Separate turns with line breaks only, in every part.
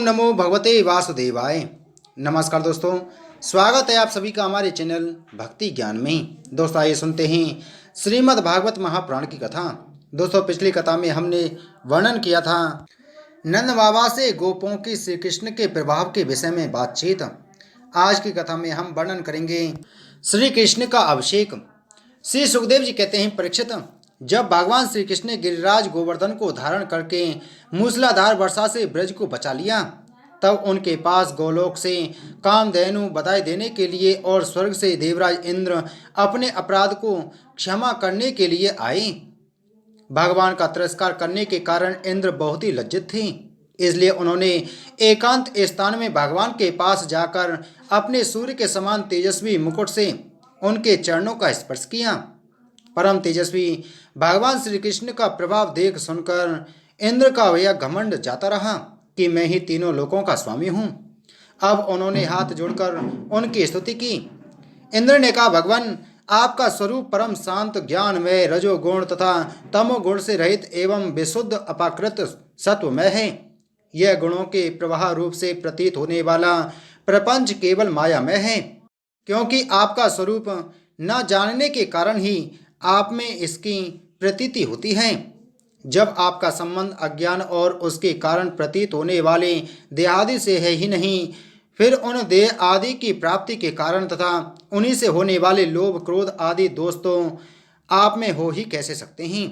ओम नमो भगवते वासुदेवाय। नमस्कार दोस्तों, स्वागत है आप सभी का हमारे चैनल भक्ति ज्ञान में। दोस्तों आइए सुनते हैं श्रीमद् भागवत महापुराण की कथा। दोस्तों पिछली कथा में हमने वर्णन किया था नंद बाबा से गोपों की श्री कृष्ण के प्रभाव के विषय में बातचीत। आज की कथा में हम वर्णन करेंगे श्री कृष्ण का अभिषेक। श्री सुखदेव जी कहते हैं, परीक्षित, जब भगवान श्री कृष्ण ने गिरिराज गोवर्धन को धारण करके मूसलाधार वर्षा से ब्रज को बचा लिया, तब उनके पास गोलोक से कामधेनु बधाई देने के लिए और स्वर्ग से देवराज इंद्र अपने अपराध को क्षमा करने के लिए आए। भगवान का तिरस्कार करने के कारण इंद्र बहुत ही लज्जित थे, इसलिए उन्होंने एकांत स्थान में भगवान के पास जाकर अपने सूर्य के समान तेजस्वी मुकुट से उनके चरणों का स्पर्श किया। परम तेजस्वी भगवान श्री कृष्ण का प्रभाव देख सुनकर इंद्र का यह घमंड जाता रहा कि मैं ही तीनों लोकों का स्वामी हूँ। अब उन्होंने हाथ जोड़कर उनकी स्तुति की। इंद्र ने कहा, भगवान, आपका स्वरूप परम शांत, ज्ञानमय, रजोगुण तथा तमोगुण से रहित एवं विशुद्ध अपाकृत सत्वमय है। यह गुणों के प्रवाह रूप से प्रतीत होने वाला प्रपंच केवल मायामय है, क्योंकि आपका स्वरूप न जानने के कारण ही आप में इसकी प्रतीति होती है। जब आपका संबंध अज्ञान और उसके कारण प्रतीत होने वाले देहादि से है ही नहीं, फिर उन देह आदि की प्राप्ति के कारण तथा उन्हीं से होने वाले लोभ, क्रोध आदि दोष तो आप में हो ही कैसे सकते हैं।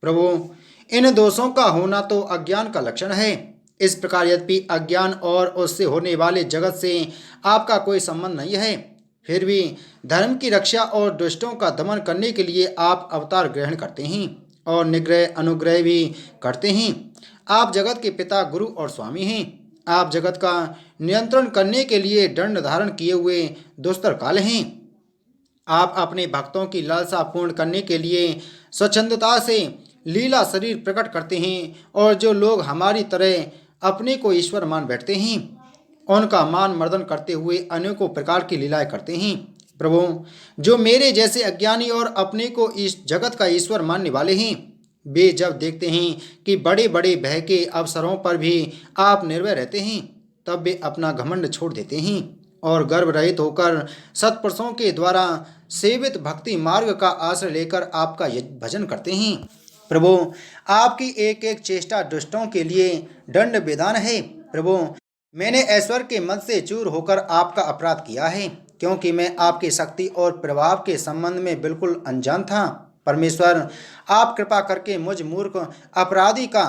प्रभु, इन दोषों का होना तो अज्ञान का लक्षण है। इस प्रकार यद्यपि अज्ञान और उससे होने वाले जगत से आपका कोई संबंध नहीं है, फिर भी धर्म की रक्षा और दुष्टों का दमन करने के लिए आप अवतार ग्रहण करते हैं और निग्रह अनुग्रह भी करते हैं। आप जगत के पिता, गुरु और स्वामी हैं। आप जगत का नियंत्रण करने के लिए दंड धारण किए हुए दुस्तर काल हैं। आप अपने भक्तों की लालसा पूर्ण करने के लिए स्वच्छंदता से लीला शरीर प्रकट करते हैं, और जो लोग हमारी तरह अपने को ईश्वर मान बैठते हैं, उनका मान मर्दन करते हुए अनेकों प्रकार की लीलाएं करते हैं। प्रभु, जो मेरे जैसे अज्ञानी और अपने को इस जगत का ईश्वर मानने वाले हैं, वे जब देखते हैं कि बड़े बड़े भय के अवसरों पर भी आप निर्भय रहते हैं, तब वे अपना घमंड छोड़ देते हैं और गर्व रहित होकर सत्पुरुषों के द्वारा सेवित भक्ति मार्ग का आश्रय लेकर आपका भजन करते हैं। प्रभु, आपकी एक एक चेष्टा दुष्टों के लिए दंड विधान है। प्रभु, मैंने ऐश्वर्य के मद से चूर होकर आपका अपराध किया है, क्योंकि मैं आपकी शक्ति और प्रभाव के संबंध में बिल्कुल अनजान था। परमेश्वर, आप कृपा करके मुझ मूर्ख अपराधी का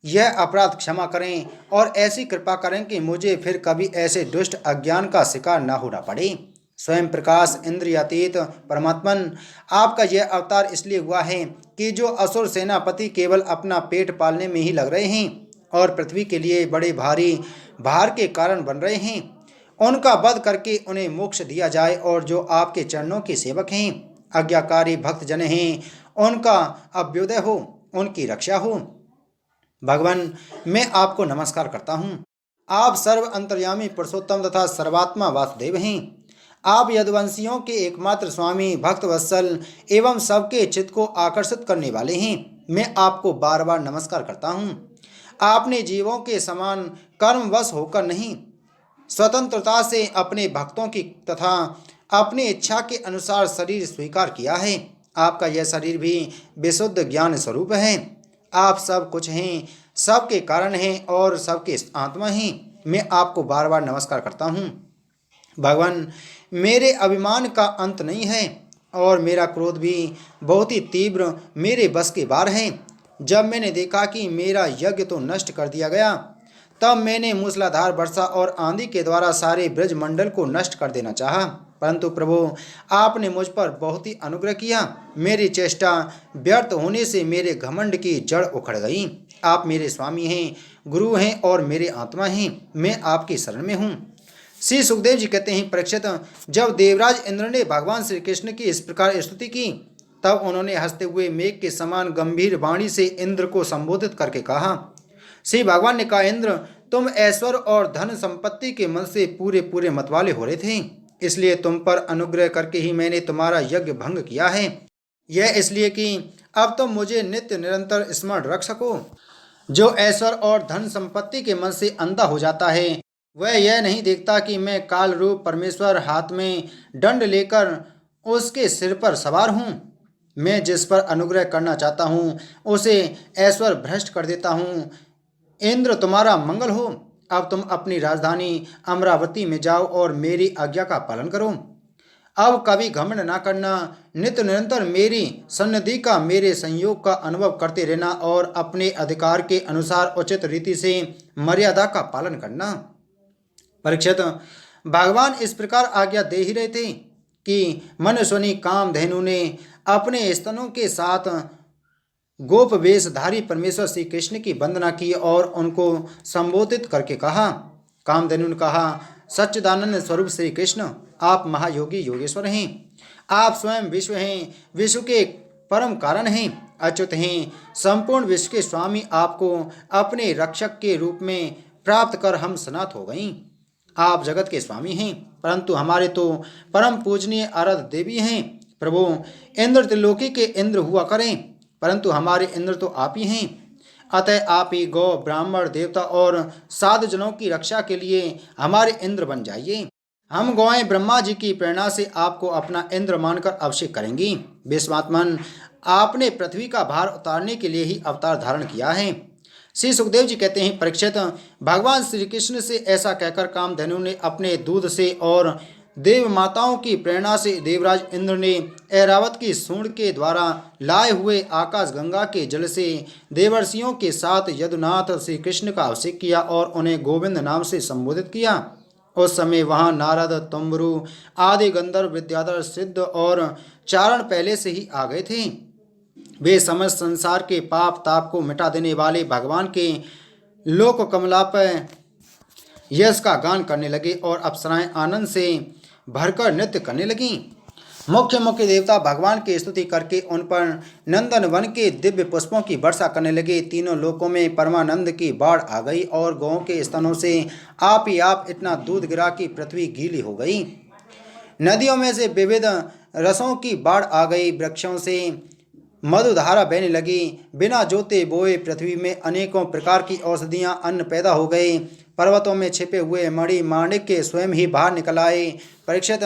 यह अपराध क्षमा करें और ऐसी कृपा करें कि मुझे फिर कभी ऐसे दुष्ट अज्ञान का शिकार न होना पड़े। स्वयं प्रकाश इंद्रियातीत परमात्मन, आपका यह अवतार इसलिए हुआ है कि जो असुर सेनापति केवल अपना पेट पालने में ही लग रहे हैं और पृथ्वी के लिए बड़े भारी भार के कारण बन रहे हैं, उनका वध करके उन्हें मोक्ष दिया जाए, और जो आपके चरणों के सेवक हैं, आज्ञाकारी भक्त जन हैं, उनका अभ्युदय हो, उनकी रक्षा हो। भगवान, मैं आपको नमस्कार करता हूँ। आप सर्व अंतर्यामी पुरुषोत्तम तथा सर्वात्मा वासुदेव हैं। आप यदुवंशियों के एकमात्र स्वामी, भक्त वत्सल एवं सबके चित्त को आकर्षित करने वाले हैं। मैं आपको बार बार नमस्कार करता हूँ। आपने जीवों के समान कर्मवश होकर नहीं, स्वतंत्रता से अपने भक्तों की तथा अपनी इच्छा के अनुसार शरीर स्वीकार किया है। आपका यह शरीर भी विशुद्ध ज्ञान स्वरूप है। आप सब कुछ हैं, सबके कारण हैं और सबके आत्मा हैं। मैं आपको बार बार नमस्कार करता हूँ। भगवान, मेरे अभिमान का अंत नहीं है और मेरा क्रोध भी बहुत ही तीव्र मेरे बस के बाहर है। जब मैंने देखा कि मेरा यज्ञ तो नष्ट कर दिया गया, तब मैंने मूसलाधार वर्षा और आंधी के द्वारा सारे ब्रज मंडल को नष्ट कर देना चाहा, परंतु प्रभु, आपने मुझ पर बहुत ही अनुग्रह किया। मेरी चेष्टा व्यर्थ होने से मेरे घमंड की जड़ उखड़ गई। आप मेरे स्वामी हैं, गुरु हैं और मेरे आत्मा हैं। मैं आपकी शरण में हूँ। श्री सुखदेव जी कहते हैं, परीक्षित, जब देवराज इंद्र ने भगवान श्री कृष्ण की इस प्रकार स्तुति की, तब उन्होंने हंसते हुए मेघ के समान गंभीर वाणी से इंद्र को संबोधित करके कहा। श्री भगवान ने कहा, इंद्र, तुम ऐश्वर्य और धन संपत्ति के मन से पूरे पूरे मतवाले हो रहे थे, इसलिए तुम पर अनुग्रह करके ही मैंने तुम्हारा यज्ञ भंग किया है। यह इसलिए कि अब तुम मुझे नित्य निरंतर स्मरण रख सको। जो ऐश्वर्य और धन संपत्ति के मन से अंधा हो जाता है वह यह नहीं देखता कि मैं काल रूप परमेश्वर हाथ में दंड लेकर उसके सिर पर सवार हूँ। मैं जिस पर अनुग्रह करना चाहता हूँ उसे ऐश्वर्य भ्रष्ट कर देता हूँ। इंद्र तुम्हारा मंगल हो। अब तुम अपनी राजधानी अमरावती में जाओ और मेरी आज्ञा का पालन करो। अब कभी घमंड ना करना, नित्य निरंतर मेरी सन्निधि का मेरे संयोग का अनुभव करते रहना और अपने अधिकार के अनुसार उचित रीति से मर्यादा का पालन करना। परीक्षित, भगवान इस प्रकार आज्ञा दे ही रहे थे कि मनुष्यनी कामधेनु ने अपने स्तनों के साथ गोप वेशधारी परमेश्वर श्री कृष्ण की वंदना की और उनको संबोधित करके कहा। कामधेनु ने कहा, सच्चिदानंद स्वरूप श्री कृष्ण, आप महायोगी योगेश्वर हैं। आप स्वयं विश्व हैं, विश्व के परम कारण हैं, अच्युत हैं, संपूर्ण विश्व के स्वामी। आपको अपने रक्षक के रूप में प्राप्त कर हम सनात हो गई। आप जगत के स्वामी हैं, परंतु हमारे तो परम पूजनीय आराध्य देवी हैं। प्रभु, इंद्र त्रिलोकी के इंद्र हुआ करें, परंतु हमारे इंद्र तो आप ही हैं। अतः आप ही गौ ब्राह्मण देवता और साधु जनों की रक्षा के लिए हमारे इंद्र बन जाइए। हम गौएं ब्रह्मा जी की प्रेरणा से आपको अपना इंद्र मानकर अभिषेक करेंगी। विश्वात्मन, आपने पृथ्वी का भार उतारने के लिए ही अवतार धारण किया है। श्री सुखदेव जी कहते हैं, परीक्षित, भगवान श्री कृष्ण से ऐसा कहकर कामधेनु ने अपने दूध से और देव माताओं की प्रेरणा से देवराज इंद्र ने ऐरावत की सूंड के द्वारा लाए हुए आकाश गंगा के जल से देवर्षियों के साथ यदुनाथ श्री कृष्ण का अभिषेक किया और उन्हें गोविंद नाम से संबोधित किया। उस समय वहां नारद, तुम्बरु आदि गंधर्व, विद्याधर, सिद्ध और चारण पहले से ही आ गए थे। वे समस्त संसार के पाप ताप को मिटा देने वाले भगवान के लोक कमला पर यश का गान करने लगे और अप्सराएं आनंद से भरकर नृत्य करने लगीं। मुख्य मुख्य देवता भगवान की स्तुति करके उन पर नंदन वन के दिव्य पुष्पों की वर्षा करने लगे। तीनों लोकों में परमानंद की बाढ़ आ गई और गौओं के स्तनों से आप ही आप इतना दूध गिरा कि पृथ्वी गीली हो गई। नदियों में से विविध रसों की बाढ़ आ गई। वृक्षों से मधुधारा बहने लगी। बिना जोते बोए पृथ्वी में अनेकों प्रकार की औषधियां अन्न पैदा हो गए। पर्वतों में छिपे हुए मणि माणिक के स्वयं ही बाहर निकल आए। परीक्षित,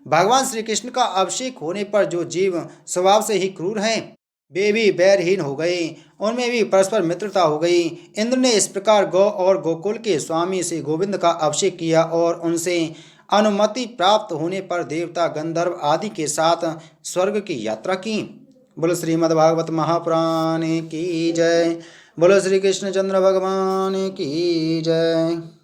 भगवान श्री कृष्ण का अभिषेक होने पर जो जीव स्वभाव से ही क्रूर हैं वे भी बैरहीन हो गए, उनमें भी परस्पर मित्रता हो गई। इंद्र ने इस प्रकार गौ और गोकुल के स्वामी से गोविंद का अभिषेक किया और उनसे अनुमति प्राप्त होने पर देवता गंधर्व आदि के साथ स्वर्ग की यात्रा की। बोलो श्रीमद्भागवत महापुराण की जय। बोलो श्री कृष्ण चंद्र भगवान की जय।